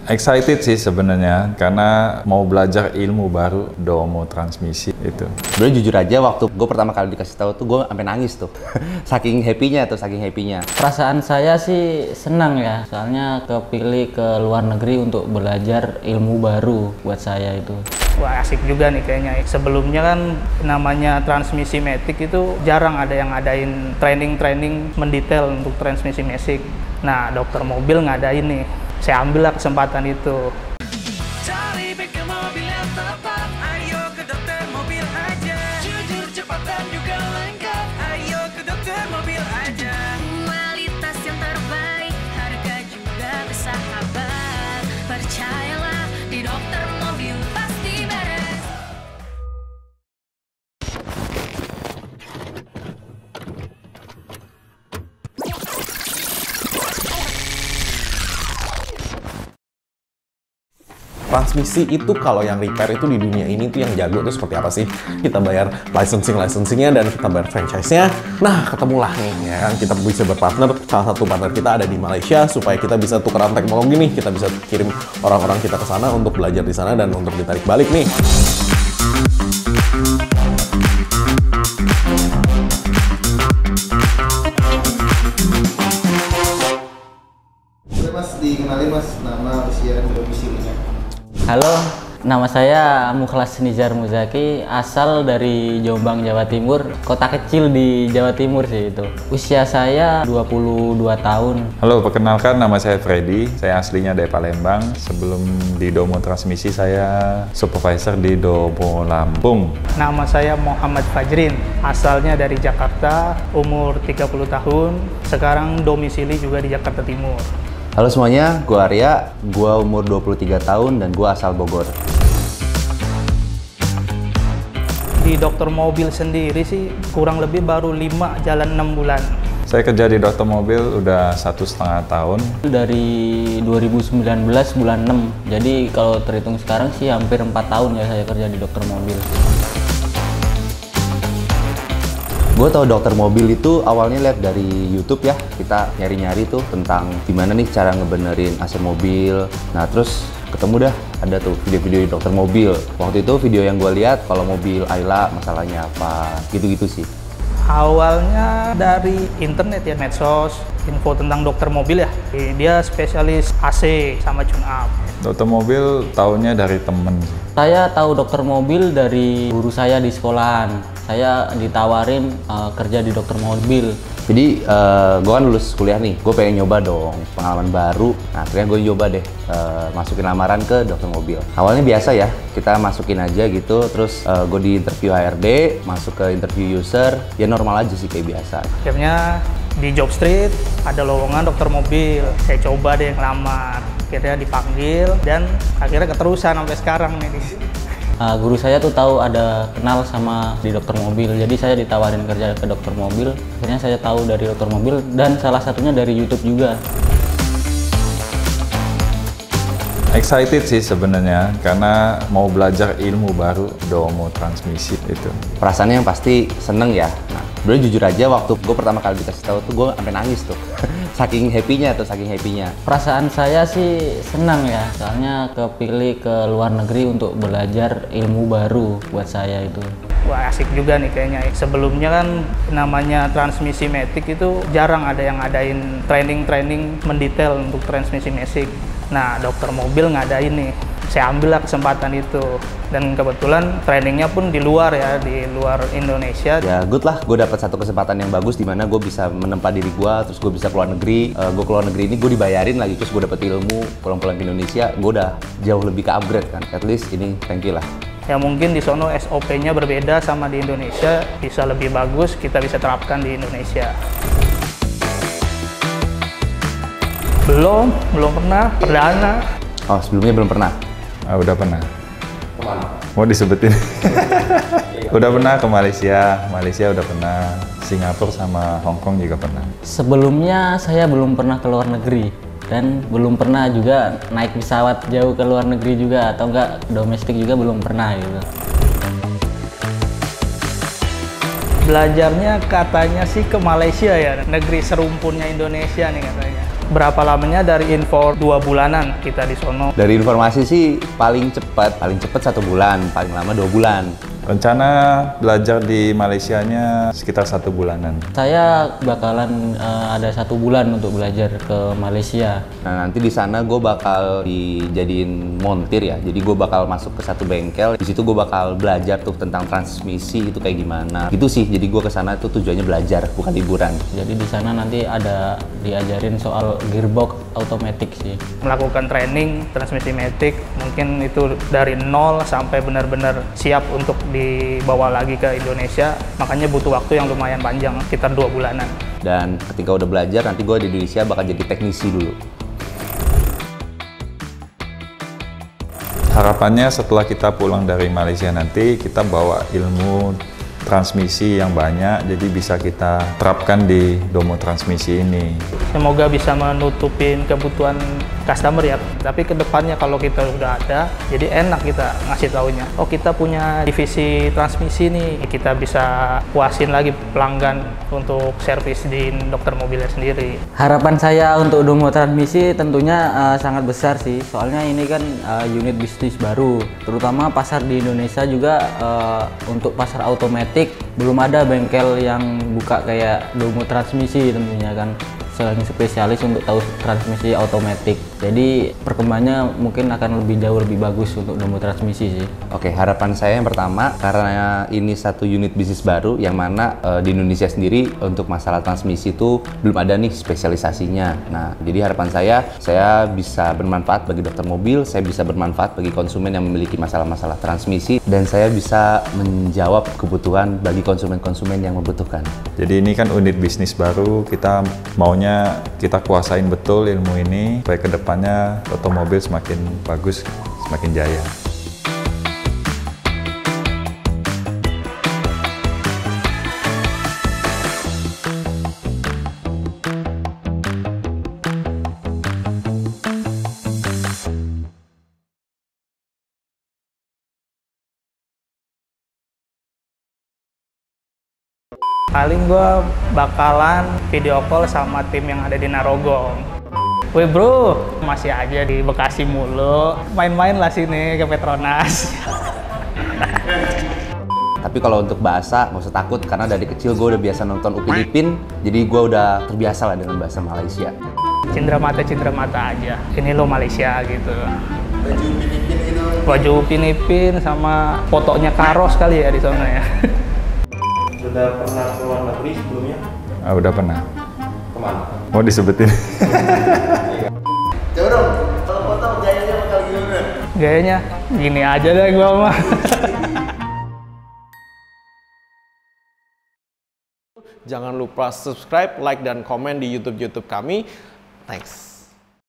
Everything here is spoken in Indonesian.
Excited sih sebenarnya karena mau belajar ilmu baru domo transmisi itu. Sebenarnya jujur aja waktu gue pertama kali dikasih tahu tuh gue sampai nangis tuh. saking happy-nya. Perasaan saya sih senang ya, soalnya kepilih ke luar negeri untuk belajar ilmu baru buat saya itu. Wah, asik juga nih kayaknya. Sebelumnya kan namanya transmisi matic itu jarang ada yang ngadain training mendetail untuk transmisi matic. Nah, dokter mobil ngadain nih. Saya ambillah kesempatan itu. Cari bengkel mobil yang tepat, ayo ke dokter mobil aja. Jujur, cepat dan juga lengkap, ayo ke dokter mobil aja. Kualitas yang terbaik, harga juga bersahabat. Percayalah, di dokter mobil pasti beres. Transmisi itu kalau yang repair itu di dunia ini tuh yang jago tuh seperti apa sih? Kita bayar licensingnya dan kita bayar franchise-nya. Nah, ketemulah nih ya kan, kita bisa berpartner. Salah satu partner kita ada di Malaysia supaya kita bisa tukeran teknologi nih. Kita bisa kirim orang-orang kita ke sana untuk belajar di sana dan untuk ditarik balik nih. Mas, dikenalin Mas, nama, usia, dan domisilinya. Halo, nama saya Mukhlas Nizar Muzaki, asal dari Jombang, Jawa Timur, kota kecil di Jawa Timur sih itu. Usia saya 22 tahun. Halo, perkenalkan nama saya Freddy. Saya aslinya dari Palembang. Sebelum di Domo Transmisi saya supervisor di Domo Lampung. Nama saya Muhammad Fajrin, asalnya dari Jakarta, umur 30 tahun, sekarang domisili juga di Jakarta Timur. Halo semuanya, gue Arya, gue umur 23 tahun dan gue asal Bogor. Di dokter mobil sendiri sih kurang lebih baru 5 jalan 6 bulan. Saya kerja di dokter mobil udah 1,5 tahun. Dari 2019 bulan 6, jadi kalau terhitung sekarang sih hampir 4 tahun ya saya kerja di dokter mobil. Gue tau dokter mobil itu awalnya lihat dari YouTube ya, kita nyari-nyari tuh tentang gimana nih cara ngebenerin AC mobil. Nah terus ketemu dah ada tuh video-video di dokter mobil. Waktu itu video yang gue lihat kalau mobil Ayla masalahnya apa, gitu-gitu sih. Awalnya dari internet ya, medsos, info tentang dokter mobil ya. Dia spesialis AC sama tune up. Dokter mobil taunya dari temen. Saya tahu dokter mobil dari guru saya di sekolahan. Saya ditawarin kerja di dokter mobil. Jadi gue kan lulus kuliah nih, gue pengen nyoba dong pengalaman baru. Nah akhirnya gue nyoba deh masukin lamaran ke dokter mobil. Awalnya biasa ya, kita masukin aja gitu, terus gue di interview HRD, masuk ke interview user, ya normal aja sih kayak biasa. Akhirnya di job street ada lowongan dokter mobil, saya coba deh ngelamar. Akhirnya dipanggil dan akhirnya keterusan sampai sekarang nih. Guru saya tuh tahu ada kenal sama di dokter mobil, jadi saya ditawarin kerja ke dokter mobil. Akhirnya saya tahu dari dokter mobil dan salah satunya dari YouTube juga. Excited sih sebenarnya karena mau belajar ilmu baru domo transmisi itu. Perasaannya yang pasti seneng ya. Nah, sebenarnya jujur aja waktu gue pertama kali dikasih tahu tuh gue sampai nangis tuh. saking happy-nya. Perasaan saya sih senang ya, soalnya kepilih ke luar negeri untuk belajar ilmu baru buat saya itu. Wah, asik juga nih kayaknya. Sebelumnya kan namanya transmisi matic itu jarang ada yang ngadain training mendetail untuk transmisi matic. Nah, dokter mobil ngadain nih. Saya ambillah kesempatan itu. Dan kebetulan trainingnya pun di luar ya, di luar Indonesia. Ya good lah, gue dapat satu kesempatan yang bagus di mana gue bisa menempa diri gue, terus gue bisa keluar negeri. Gue keluar negeri ini gue dibayarin lagi, terus gue dapet ilmu. Pulang-pulang ke Indonesia, gue udah jauh lebih ke upgrade kan. At least ini thank you lah. Ya mungkin di sono SOP-nya berbeda sama di Indonesia, bisa lebih bagus, kita bisa terapkan di Indonesia. Belum pernah, perdana. Oh, sebelumnya belum pernah? Udah pernah. Kemana? Mau disebutin? Udah pernah ke Malaysia udah pernah. Singapura sama Hong Kong juga pernah. Sebelumnya saya belum pernah ke luar negeri. Dan belum pernah juga naik pesawat jauh ke luar negeri juga, atau enggak domestik juga belum pernah gitu. Belajarnya katanya sih ke Malaysia ya, negeri serumpunnya Indonesia nih katanya. Berapa lamanya dari info 2 bulanan kita di sono. Dari informasi sih paling cepat 1 bulan, paling lama 2 bulan. Rencana belajar di Malaysianya sekitar 1 bulanan. Saya bakalan ada 1 bulan untuk belajar ke Malaysia. Nah, nanti di sana gue bakal dijadiin montir ya. Jadi gue bakal masuk ke satu bengkel. Di situ gue bakal belajar tuh tentang transmisi itu kayak gimana. Gitu sih. Jadi gue ke sana tuh tujuannya belajar, bukan liburan. Jadi di sana nanti ada diajarin soal gearbox automatic sih. Melakukan training transmisi matic, mungkin itu dari nol sampai benar-benar siap untuk dibawa lagi ke Indonesia. Makanya butuh waktu yang lumayan panjang, sekitar 2 bulanan. Dan ketika udah belajar, nanti gue di Indonesia bakal jadi teknisi dulu. Harapannya setelah kita pulang dari Malaysia nanti, kita bawa ilmu transmisi yang banyak, jadi bisa kita terapkan di Domo Transmisi ini. Semoga bisa menutupin kebutuhan customer ya. Tapi kedepannya kalau kita udah ada, jadi enak kita ngasih taunya. Oh, kita punya divisi transmisi nih, kita bisa puasin lagi pelanggan untuk servis di dokter mobilnya sendiri. Harapan saya untuk Domo Transmisi tentunya sangat besar sih. Soalnya ini kan unit bisnis baru, terutama pasar di Indonesia juga untuk pasar otomatis belum ada bengkel yang buka kayak Domo Transmisi tentunya kan. Selain spesialis untuk tahu transmisi otomatis. Jadi perkembangannya mungkin akan jauh lebih bagus untuk Domo Transmisi sih. Oke, harapan saya yang pertama, karena ini satu unit bisnis baru yang mana di Indonesia sendiri untuk masalah transmisi itu belum ada nih spesialisasinya. Nah, jadi harapan saya bisa bermanfaat bagi dokter mobil, saya bisa bermanfaat bagi konsumen yang memiliki masalah-masalah transmisi, dan saya bisa menjawab kebutuhan bagi konsumen-konsumen yang membutuhkan. Jadi ini kan unit bisnis baru, kita maunya kita kuasain betul ilmu ini supaya kedepannya otomobil semakin bagus, semakin jaya. Paling gue bakalan video call sama tim yang ada di Narogong. Weh bro, masih aja di Bekasi mulu, main-main lah sini ke Petronas. Tapi kalau untuk bahasa nggak usah takut, karena dari kecil gue udah biasa nonton Upin Ipin, jadi gue udah terbiasa lah dengan bahasa Malaysia. Cindera mata aja. Ini lo Malaysia gitu. Baju Upin Ipin sama fotonya Karos kali ya di sana ya. Sudah pernah ke luar negeri sebelumnya? Udah pernah. Kemana? Mau disebutin? Coba dong, kalau foto gayanya bakal gimana? Gayanya gini aja deh gua mah. Jangan lupa subscribe, like, dan komen di YouTube kami. Thanks.